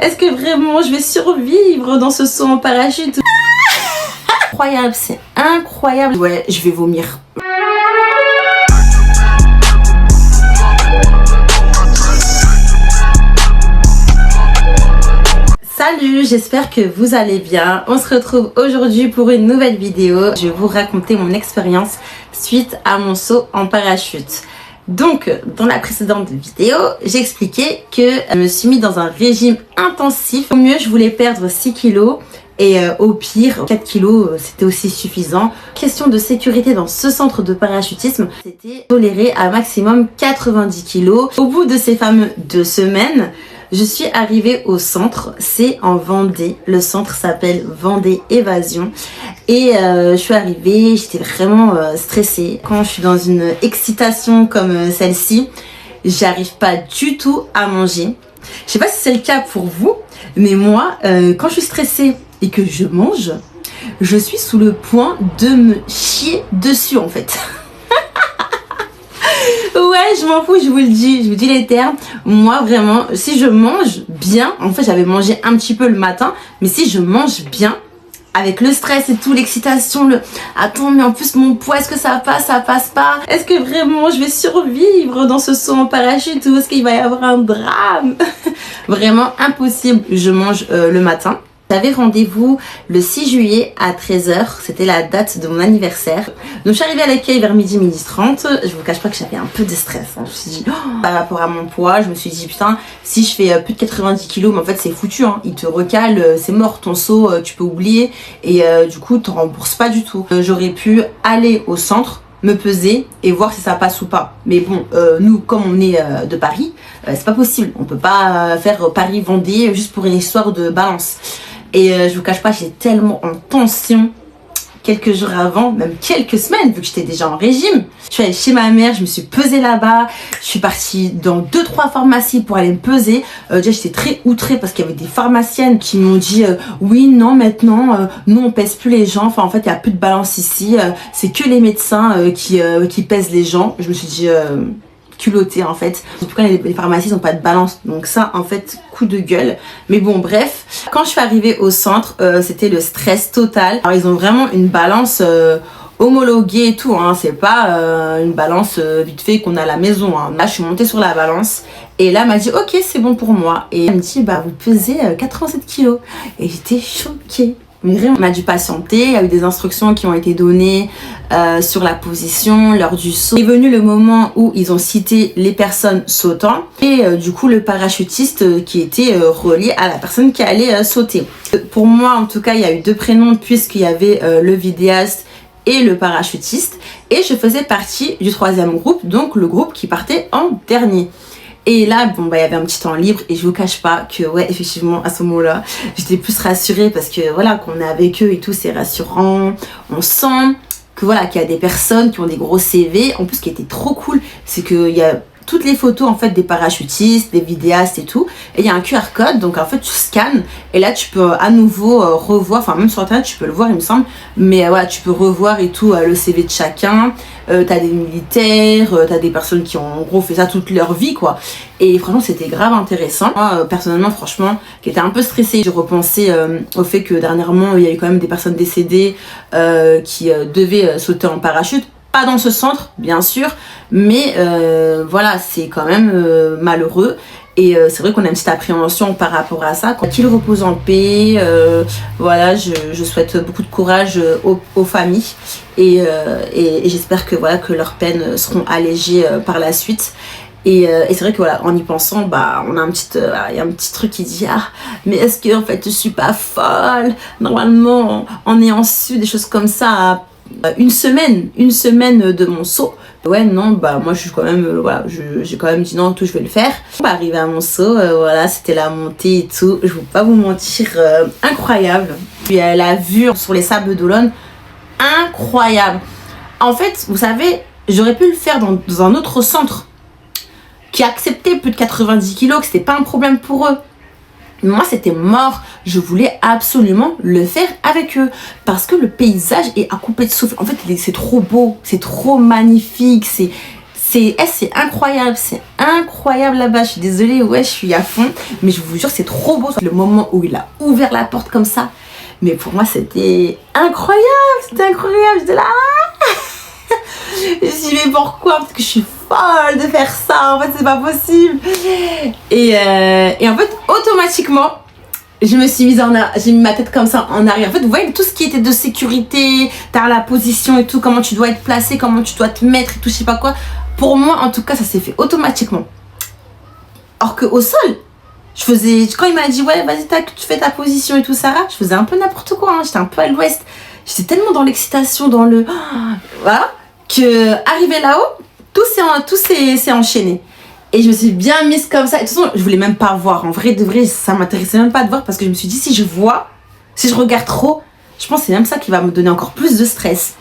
Est-ce que vraiment je vais survivre dans ce saut en parachute? Incroyable, c'est incroyable. Ouais, je vais vomir. Salut, j'espère que vous allez bien. On se retrouve aujourd'hui pour une nouvelle vidéo. Je vais vous raconter mon expérience suite à mon saut en parachute. Donc, dans la précédente vidéo, j'expliquais que je me suis mis dans un régime intensif. Au mieux, je voulais perdre 6 kilos et au pire, 4 kilos, c'était aussi suffisant. Question de sécurité dans ce centre de parachutisme, c'était toléré à maximum 90 kilos. Au bout de ces fameuses 2 semaines, je suis arrivée au centre, c'est en Vendée. Le centre s'appelle Vendée Évasion. Et je suis arrivée, j'étais vraiment stressée. Quand je suis dans une excitation comme celle-ci, j'arrive pas du tout à manger. Je sais pas si c'est le cas pour vous, mais moi, quand je suis stressée et que je mange, je suis sous le point de me chier dessus en fait. Ouais, je m'en fous, je vous dis les termes. Moi, vraiment, si je mange bien, en fait, j'avais mangé un petit peu le matin, mais si je mange bien, avec le stress et tout, l'excitation, attends, mais en plus, mon poids, est-ce que ça passe pas? Est-ce que vraiment je vais survivre dans ce saut en parachute ou est-ce qu'il va y avoir un drame? Vraiment impossible, je mange le matin. J'avais rendez-vous le 6 juillet à 13 h, c'était la date de mon anniversaire. Donc je suis arrivée à l'accueil vers midi 30. Je vous cache pas que j'avais un peu de stress. Je me suis dit, par rapport à mon poids, je me suis dit, putain, si je fais plus de 90 kilos, mais en fait c'est foutu, hein. Il te recale, c'est mort, ton saut, tu peux oublier. Et du coup, tu rembourses pas du tout. J'aurais pu aller au centre, me peser et voir si ça passe ou pas. Mais bon, nous, comme on est de Paris, c'est pas possible. On peut pas faire Paris-Vendée juste pour une histoire de balance. Et je vous cache pas, j'étais tellement en tension quelques jours avant, même quelques semaines, vu que j'étais déjà en régime. Je suis allée chez ma mère, je me suis pesée là-bas. Je suis partie dans 2-3 pharmacies pour aller me peser. Déjà, j'étais très outrée parce qu'il y avait des pharmaciennes qui m'ont dit oui, non, maintenant, nous, on pèse plus les gens. Enfin, en fait, il n'y a plus de balance ici. C'est que les médecins qui pèsent les gens. Je me suis dit... culotté en fait. Pourquoi les pharmacies n'ont pas de balance, donc ça en fait coup de gueule. Mais bon bref, quand je suis arrivée au centre, c'était le stress total. Alors ils ont vraiment une balance homologuée et tout, hein. C'est pas une balance vite fait qu'on a à la maison, hein. Là je suis montée sur la balance et là elle m'a dit ok c'est bon pour moi et elle me dit bah vous pesez 87 kilos et j'étais choquée. Mais vraiment, on a dû patienter, il y a eu des instructions qui ont été données sur la position, l'heure du saut. Il est venu le moment où ils ont cité les personnes sautant et du coup le parachutiste qui était relié à la personne qui allait sauter. Pour moi en tout cas il y a eu 2 prénoms puisqu'il y avait le vidéaste et le parachutiste et je faisais partie du 3e groupe, donc le groupe qui partait en dernier. Et là, bon, bah, il y avait un petit temps libre et je vous cache pas que, ouais, effectivement, à ce moment-là, j'étais plus rassurée parce que, voilà, qu'on est avec eux et tout, c'est rassurant. On sent que, voilà, qu'il y a des personnes qui ont des gros CV. En plus, ce qui était trop cool, c'est qu'il y a toutes les photos, en fait, des parachutistes, des vidéastes et tout. Et il y a un QR code, donc, en fait, tu scannes et là, tu peux à nouveau revoir, enfin, même sur Internet, tu peux le voir, il me semble. Mais, voilà, tu peux revoir et tout le CV de chacun. T'as des militaires, t'as des personnes qui ont en gros fait ça toute leur vie quoi. Et franchement c'était grave intéressant. Moi personnellement franchement qui était un peu stressée, j'ai repensé au fait que dernièrement il y a eu quand même des personnes décédées qui devaient sauter en parachute. Pas dans ce centre bien sûr, mais voilà c'est quand même malheureux. Et c'est vrai qu'on a une petite appréhension par rapport à ça. Qu'il repose en paix, voilà, je souhaite beaucoup de courage aux familles et j'espère que voilà que leurs peines seront allégées par la suite. Et c'est vrai que voilà, en y pensant, bah on a il y a un petit truc qui dit ah mais est-ce que en fait je suis pas folle? Normalement en ayant su des choses comme ça une semaine de mon saut. Ouais non bah moi je suis quand même voilà j'ai quand même dit non tout je vais le faire. Bah arrivé à mon saut voilà c'était la montée et tout, je vais pas vous mentir incroyable. Puis la vue sur les sables d'Olonne incroyable. En fait vous savez j'aurais pu le faire dans un autre centre qui acceptait plus de 90 kilos, que c'était pas un problème pour eux. Moi c'était mort, je voulais absolument le faire avec eux parce que le paysage est à couper de souffle. En fait c'est trop beau, c'est trop magnifique, c'est incroyable là-bas. Je suis désolée, ouais, je suis à fond, mais je vous jure, c'est trop beau. Le moment où il a ouvert la porte comme ça, mais pour moi, c'était incroyable, J'étais là. Je me suis dit, mais pourquoi? Parce que je suis folle de faire ça, en fait, c'est pas possible. Et en fait, automatiquement, je me suis mise j'ai mis ma tête comme ça en arrière. En fait, vous voyez, tout ce qui était de sécurité, t'as la position et tout, comment tu dois être placé, comment tu dois te mettre et tout, je sais pas quoi. Pour moi, en tout cas, ça s'est fait automatiquement. Or que au sol, quand il m'a dit, ouais, vas-y, tu fais ta position et tout, Sarah, je faisais un peu n'importe quoi, hein. J'étais un peu à l'ouest. J'étais tellement dans l'excitation, voilà, que arrivé là-haut, tout s'est enchaîné. Et je me suis bien mise comme ça. Et de toute façon, je voulais même pas voir. En vrai, de vrai, ça m'intéressait même pas de voir parce que je me suis dit, si je regarde trop, je pense que c'est même ça qui va me donner encore plus de stress.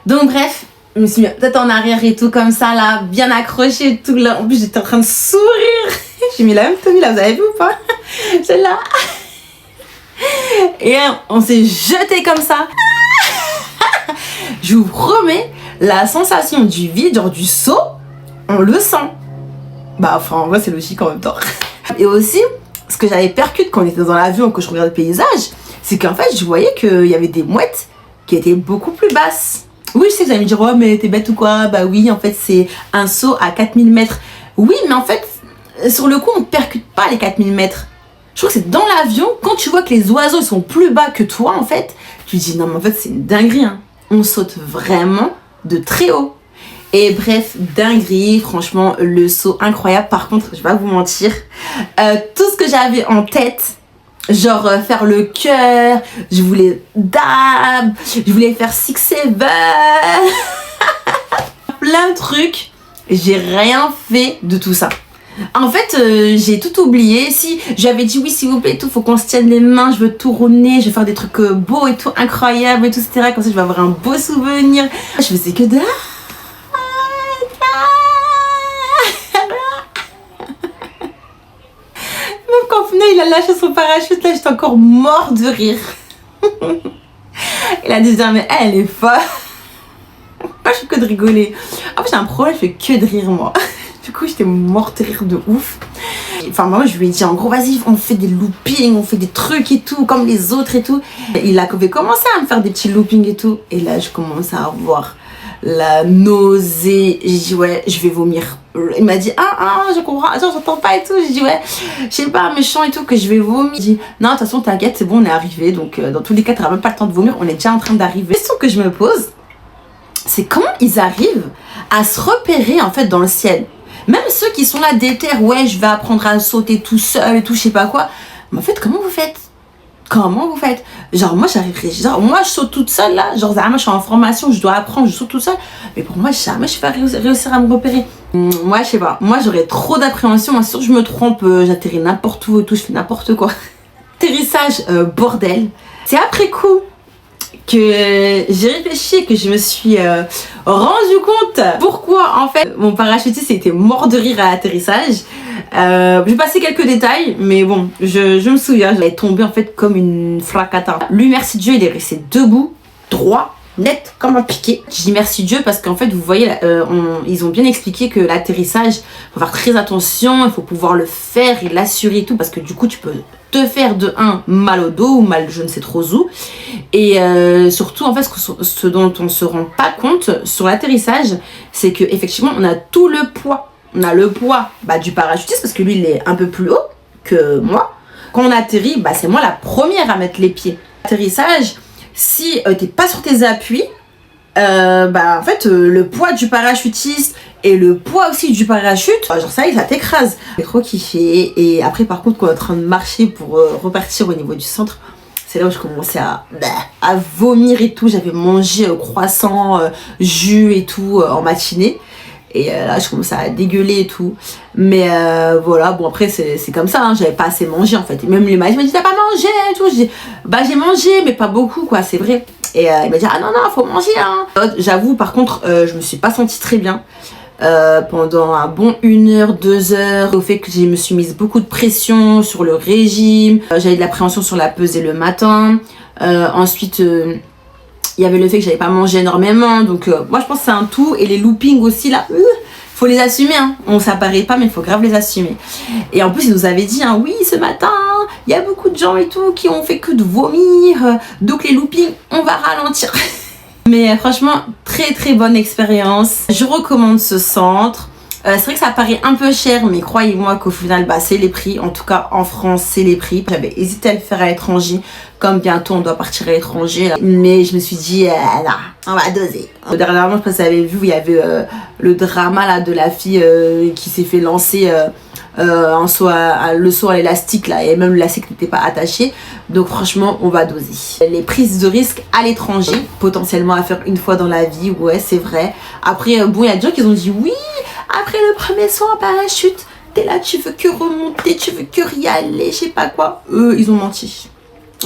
Donc bref, je me suis mis peut-être en arrière et tout comme ça là, bien accrochée et tout là. En plus, j'étais en train de sourire. J'ai mis la même tenue là, vous avez vu ou pas? Celle-là. Et on s'est jeté comme ça. Je vous promets, la sensation du vide, genre du saut, on le sent. Bah enfin, en vrai, c'est logique en même temps. Et aussi, ce que j'avais percuté quand on était dans l'avion, que je regardais le paysage, c'est qu'en fait, je voyais qu'il y avait des mouettes qui étaient beaucoup plus basses. Oui, je sais que vous allez me dire, oh, mais t'es bête ou quoi? Bah oui, en fait, c'est un saut à 4000 mètres. Oui, mais en fait, sur le coup, on ne percute pas les 4000 mètres. Je trouve que c'est dans l'avion, quand tu vois que les oiseaux ils sont plus bas que toi, en fait, tu te dis, non, mais en fait, c'est une dinguerie, hein. On saute vraiment de très haut. Et bref, dinguerie, franchement, le saut incroyable. Par contre, je vais pas vous mentir, tout ce que j'avais en tête, genre faire le cœur, je voulais dab, je voulais faire 6-7, plein de trucs, j'ai rien fait de tout ça. En fait, j'ai tout oublié. Si j'avais dit oui, s'il vous plaît, tout, faut qu'on se tienne les mains, je veux tourner, je veux faire des trucs beaux et tout, incroyables et tout, etc. Comme ça, je vais avoir un beau souvenir. Je faisais que de même quand il a lâché son parachute, là, j'étais encore mort de rire. Il a dit, mais elle est folle. Moi, je fais que de rigoler. En fait, j'ai un problème, je fais que de rire, moi. Du coup, j'étais morte de rire de ouf. Enfin, moi, je lui ai dit, en gros, vas-y, on fait des loopings, on fait des trucs et tout, comme les autres et tout. Il avait commencé à me faire des petits loopings et tout. Et là, je commence à avoir la nausée. J'ai dit, ouais, je vais vomir. Il m'a dit, je comprends, attends, j'entends pas et tout. J'ai dit, ouais, je sais pas, méchant et tout, que je vais vomir. J'ai dit, non, de toute façon, t'inquiète, c'est bon, on est arrivé. Donc, dans tous les cas, t'auras même pas le temps de vomir, on est déjà en train d'arriver. La question que je me pose, c'est comment ils arrivent à se repérer, en fait, dans le ciel. Même ceux qui sont là déter, ouais, je vais apprendre à sauter tout seul et tout, je sais pas quoi. Mais en fait, comment vous faites? Genre, moi, moi, je saute toute seule là. Genre, moi, je suis en formation, je dois apprendre, je saute toute seule. Mais pour moi, jamais je vais réussir à me repérer. Moi, je sais pas. Moi, j'aurais trop d'appréhension. Moi, sûr, je me trompe, j'atterris n'importe où et tout, je fais n'importe quoi. Atterrissage, bordel. C'est après coup que j'ai réfléchi et que je me suis rendu compte pourquoi en fait mon parachutiste était mort de rire à l'atterrissage. Je vais passer quelques détails, mais bon, je me souviens, j'allais tomber en fait comme une fracata. Lui, merci Dieu, il est resté debout, droit, net, comme un piqué. Je dis merci Dieu parce qu'en fait, vous voyez, ils ont bien expliqué que l'atterrissage, il faut faire très attention, il faut pouvoir le faire et l'assurer et tout, parce que du coup, tu peux te faire de mal au dos ou mal je ne sais trop où. Et surtout, en fait, ce dont on se rend pas compte sur l'atterrissage, c'est que effectivement, on a tout le poids. On a le poids du parachutiste parce que lui, il est un peu plus haut que moi. Quand on atterrit, c'est moi la première à mettre les pieds. L'atterrissage, si t'es pas sur tes appuis, en fait, le poids du parachutiste et le poids aussi du parachute, genre ça y est, ça t'écrase. J'ai trop kiffé. Et après, par contre, quand on est en train de marcher pour repartir au niveau du centre, c'est là où je commençais à vomir et tout. J'avais mangé croissant, jus et tout en matinée. Et là, je commençais à dégueuler et tout. Mais voilà, bon, après, c'est comme ça, hein, j'avais pas assez mangé en fait. Et même les maïs m'ont dit, t'as pas mangé et tout. Je dis, j'ai mangé, mais pas beaucoup, quoi, c'est vrai. Et il m'a dit, ah non, faut manger, hein. J'avoue, par contre, je me suis pas sentie très bien. Pendant un bon 1 heure, 2 heures, au fait que je me suis mise beaucoup de pression sur le régime. J'avais de l'appréhension sur la pesée le matin. Ensuite, il y avait le fait que j'avais pas mangé énormément. Donc, moi, je pense que c'est un tout. Et les loopings aussi, là, faut les assumer, hein. Ça paraît pas, mais il faut grave les assumer. Et en plus, il nous avait dit, hein, oui, ce matin, il y a beaucoup de gens et tout qui ont fait que de vomir, donc les loopings, on va ralentir. Mais franchement, très très bonne expérience. Je recommande ce centre. C'est vrai que ça paraît un peu cher, mais croyez-moi qu'au final, bah, c'est les prix. En tout cas, en France, c'est les prix. J'avais hésité à le faire à l'étranger, comme bientôt on doit partir à l'étranger. Mais je me suis dit, non, on va doser. Dernièrement, je sais pas si vous avez vu, il y avait le drama là, de la fille qui s'est fait lancer le saut à l'élastique là, et même l'élastique n'était pas attaché. Donc franchement, on va doser. Les prises de risque à l'étranger, potentiellement à faire une fois dans la vie, ouais, c'est vrai. Après, bon, il y a des gens qui ont dit oui. Après le premier saut en parachute, t'es là, tu veux que remonter, tu veux que y aller, je sais pas quoi. Eux, ils ont menti.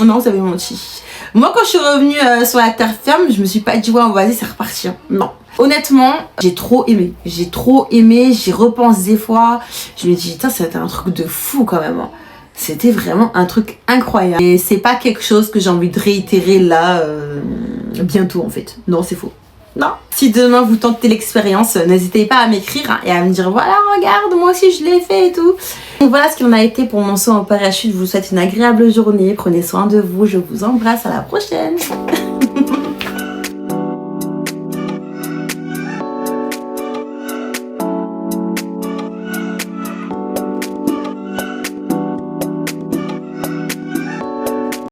Non, vous avez menti. Moi, quand je suis revenue sur la terre ferme, je me suis pas dit, ouais, vas-y, c'est reparti. Non. Honnêtement, j'ai trop aimé. J'ai trop aimé, j'y repense des fois. Je me dis, putain, c'était un truc de fou quand même. C'était vraiment un truc incroyable. Et c'est pas quelque chose que j'ai envie de réitérer là, bientôt en fait. Non, c'est faux. Non. Si demain vous tentez l'expérience, n'hésitez pas à m'écrire hein, et à me dire voilà, regarde, moi aussi je l'ai fait et tout. Donc voilà ce qu'il en a été pour mon saut en parachute. Je vous souhaite une agréable journée. Prenez soin de vous. Je vous embrasse. À la prochaine.